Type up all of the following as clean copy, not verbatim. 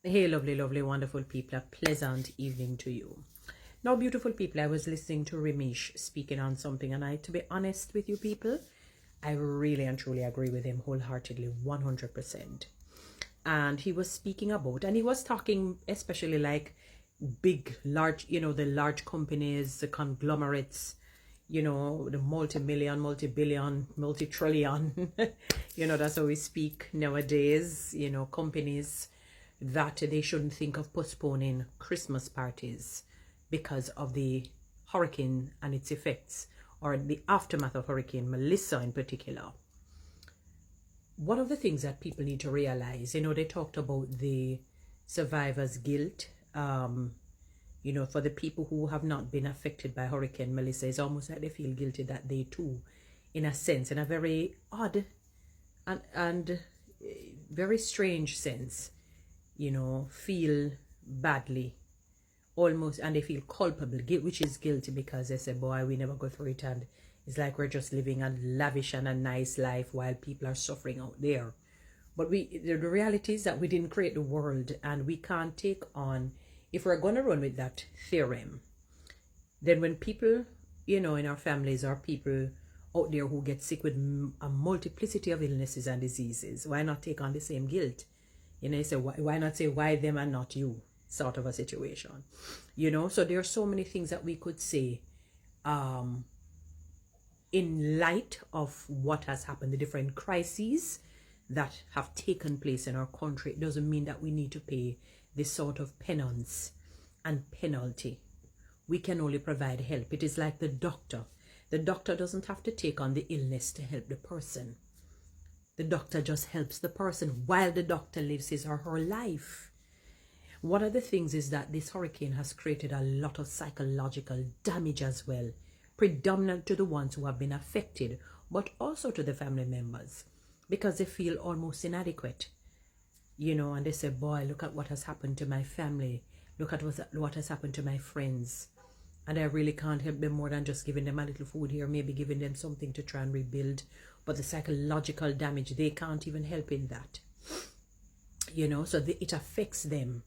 Hey, lovely, lovely, wonderful people. A pleasant evening to you. Now, beautiful people, I was listening to Romeich speaking on something, and to be honest with you people, I really and truly agree with him wholeheartedly, 100%. And he was speaking about, and he was talking especially like big, large, the large companies, the conglomerates, the multi-million, multi-billion, multi-trillion, that's how we speak nowadays, companies that they shouldn't think of postponing Christmas parties because of the hurricane and its effects, or the aftermath of Hurricane Melissa in particular. One of the things that people need to realize, they talked about the survivor's guilt, for the people who have not been affected by Hurricane Melissa. It's almost like they feel guilty that they too, in a sense, in a very odd and very strange sense, feel badly, almost, and they feel culpable, which is guilty, because they say, boy, we never go through it, and it's like we're just living a lavish and a nice life while people are suffering out there. But the reality is that we didn't create the world, and we can't take on, if we're going to run with that theorem, then when people, in our families, or people out there who get sick with a multiplicity of illnesses and diseases, why not take on the same guilt? You say, why not say, why them and not you, sort of a situation. So there are so many things that we could say in light of what has happened, the different crises that have taken place in our country. It doesn't mean that we need to pay this sort of penance and penalty. We can only provide help. It is like the doctor. The doctor doesn't have to take on the illness to help the person. The doctor just helps the person while the doctor lives his or her life. One of the things is that this hurricane has created a lot of psychological damage as well, predominant to the ones who have been affected, but also to the family members, because they feel almost inadequate, and they say, boy, look at what has happened to my family. Look at what has happened to my friends. And I really can't help them more than just giving them a little food here, maybe giving them something to try and rebuild. But the psychological damage, they can't even help in that. So it affects them.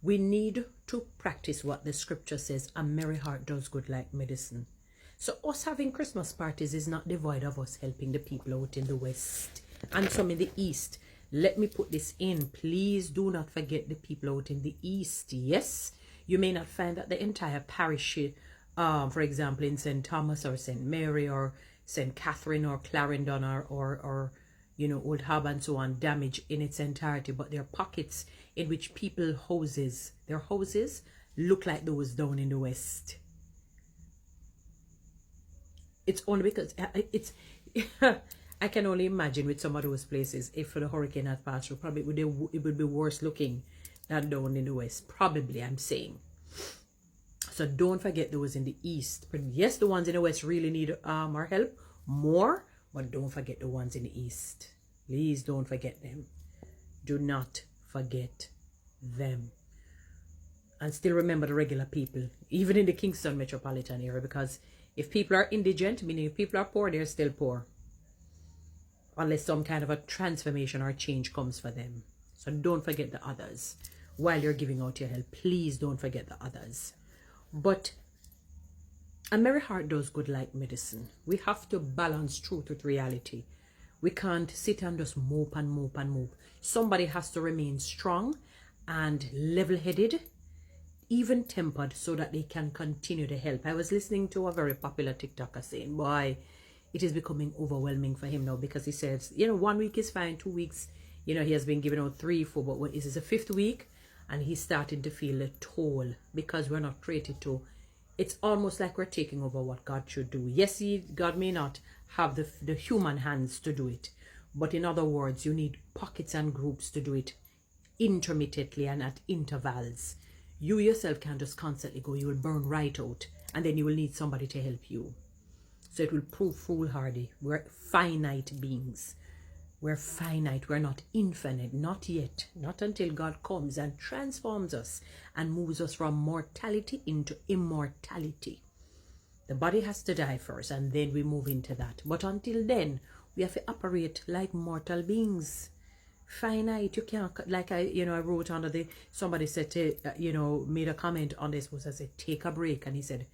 We need to practice what the scripture says, a merry heart does good like medicine. So us having Christmas parties is not devoid of us helping the people out in the West and some in the East. Let me put this in. Please do not forget the people out in the East. Yes, you may not find that the entire parish, for example, in St. Thomas or St. Mary or St. Catherine or Clarendon or Old Hub and so on, damaged in its entirety, but there are pockets in which their houses look like those down in the West. It's only because I can only imagine with some of those places, if the hurricane had passed through, probably it would be worse looking than down in the West. Probably, I'm saying. So don't forget those in the East. But yes, the ones in the West really need our help more, but don't forget the ones in the East. Please don't forget them. Do not forget them. And still remember the regular people, even in the Kingston metropolitan area, because if people are indigent, meaning if people are poor, they're still poor, unless some kind of a transformation or change comes for them. So don't forget the others. While you're giving out your help, please don't forget the others. But a merry heart does good like medicine. We have to balance truth with reality. We can't sit and just mope and mope and mope. Somebody has to remain strong and level-headed, even-tempered, so that they can continue to help. I was listening to a very popular TikToker saying, boy, it is becoming overwhelming for him now, because he says, 1 week is fine, 2 weeks, he has been giving out 3, 4, but what is this, the 5th week? And he's starting to feel the toll, because we're not created to. It's almost like we're taking over what God should do. Yes, God may not have the human hands to do it, but in other words, you need pockets and groups to do it intermittently and at intervals. You yourself can't just constantly go. You will burn right out, and then you will need somebody to help you. So it will prove foolhardy. We're finite beings. We're finite. We're not infinite. Not yet. Not until God comes and transforms us and moves us from mortality into immortality. The body has to die first, and then we move into that. But until then, we have to operate like mortal beings. finite. You can't, like I wrote under the, somebody said to, made a comment on this, was I said, take a break. And he said,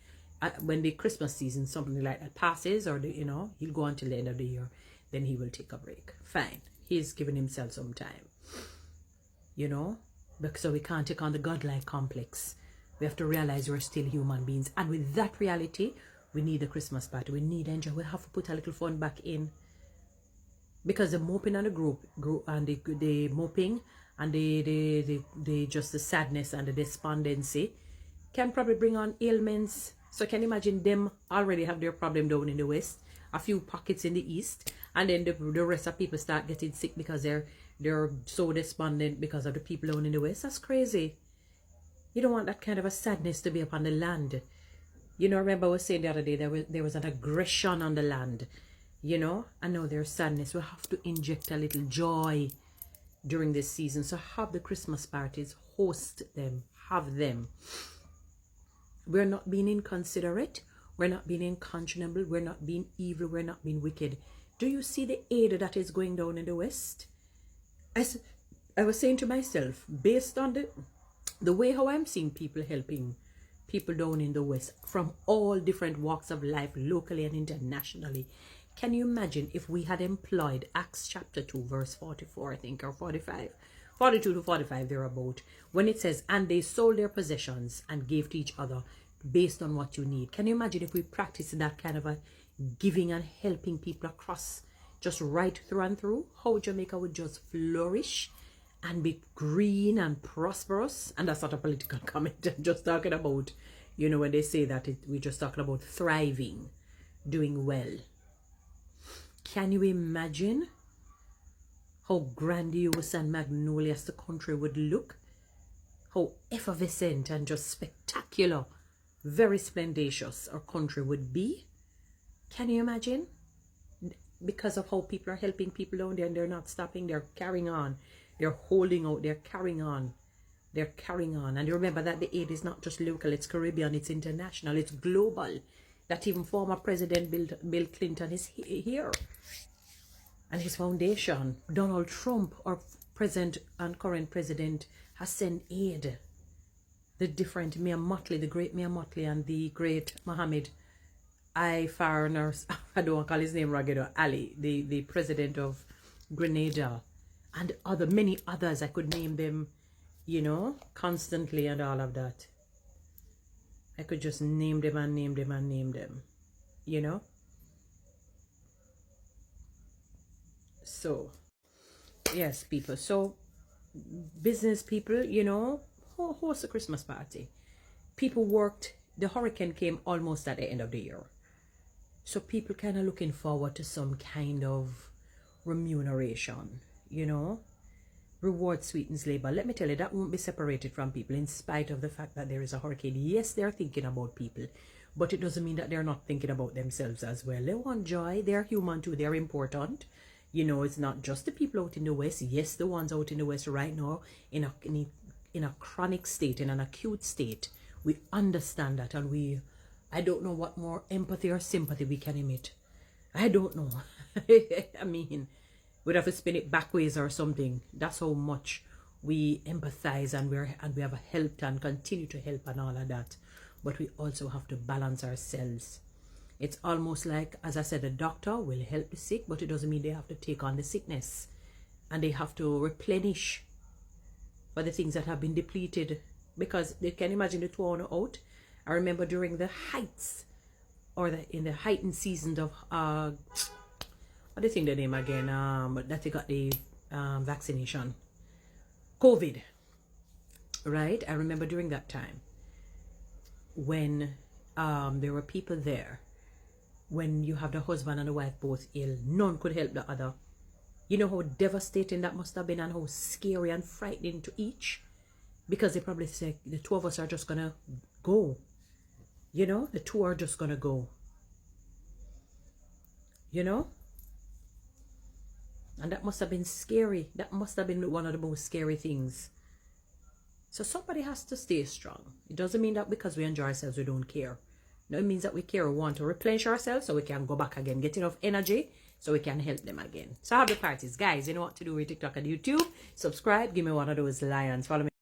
when the Christmas season, something like that passes, or he'll go until the end of the year, then he will take a break. Fine. He's giving himself some time. Because so we can't take on the godlike complex. We have to realize we're still human beings. And with that reality, we need a Christmas party. We need enjoy. We have to put a little fun back in. Because the moping and the group and the moping and the just the sadness and the despondency can probably bring on ailments. So can you imagine them already have their problem down in the west, a few pockets in the east, and then the rest of people start getting sick because they're so despondent because of the people down in the west. That's crazy. You don't want that kind of a sadness to be upon the land. I remember I was saying the other day there was an aggression on the land. I know there's sadness. We have to inject a little joy during this season. So have the Christmas parties, host them, have them. We're not being inconsiderate. We're not being unconscionable. We're not being evil. We're not being wicked. Do you see the aid that is going down in the West? I was saying to myself, based on the way how I'm seeing people helping people down in the West from all different walks of life, locally and internationally, can you imagine if we had employed Acts chapter 2 verse 44, I think, or 45, 42 to 45 thereabout, when it says, and they sold their possessions and gave to each other based on what you need. Can you imagine if we practiced that kind of a giving and helping people across, just right through and through, how Jamaica would just flourish and be green and prosperous? And that's not a political comment. I'm just talking about, when they say that, we're just talking about thriving, doing well. Can you imagine how grandiose and magnolious the country would look? How effervescent and just spectacular, very splendacious our country would be? Can you imagine? Because of how people are helping people down there, and they're not stopping, they're carrying on. They're holding out, they're carrying on. They're carrying on. And you remember that the aid is not just local, it's Caribbean, it's international, it's global. That even former President Bill Clinton is here. And his foundation, Donald Trump, our present and current president, has sent aid. The different Mia Motley, the great Mia Motley, and the great Mohammed Foreigners, I don't want to call his name Ragged, Ali, the president of Grenada, and many others. I could name them, constantly, and all of that. I could just name them and name them and name them, So, yes, people. So, business people, host a Christmas party. People worked. The hurricane came almost at the end of the year. So people kind of looking forward to some kind of remuneration, Reward sweetens labor. Let me tell you, that won't be separated from people in spite of the fact that there is a hurricane. Yes, they're thinking about people, but it doesn't mean that they're not thinking about themselves as well. They want joy. They're human too. They're important. It's not just the people out in the West. Yes, the ones out in the West right now in a chronic state, in an acute state. We understand that, and I don't know what more empathy or sympathy we can emit. I don't know. I mean, we'd have to spin it backwards or something. That's how much we empathize, and we have helped and continue to help and all of that. But we also have to balance ourselves. It's almost like, as I said, the doctor will help the sick, but it doesn't mean they have to take on the sickness. And they have to replenish for the things that have been depleted. Because they can imagine the torn out. I remember during the heights, or in the heightened seasons of, what do you think the name again? That they got the vaccination. COVID. Right? I remember during that time when there were people there, when you have the husband and the wife both ill, none could help the other. You know how devastating that must have been, and how scary and frightening to each. Because they probably say, the two of us are just going to go. The two are just going to go. And that must have been scary. That must have been one of the most scary things. So somebody has to stay strong. It doesn't mean that because we enjoy ourselves, we don't care. No, it means that we care. We want to replenish ourselves so we can go back again. Get enough energy so we can help them again. So have the parties. Guys, you know what to do with TikTok and YouTube. Subscribe. Give me one of those lions. Follow me.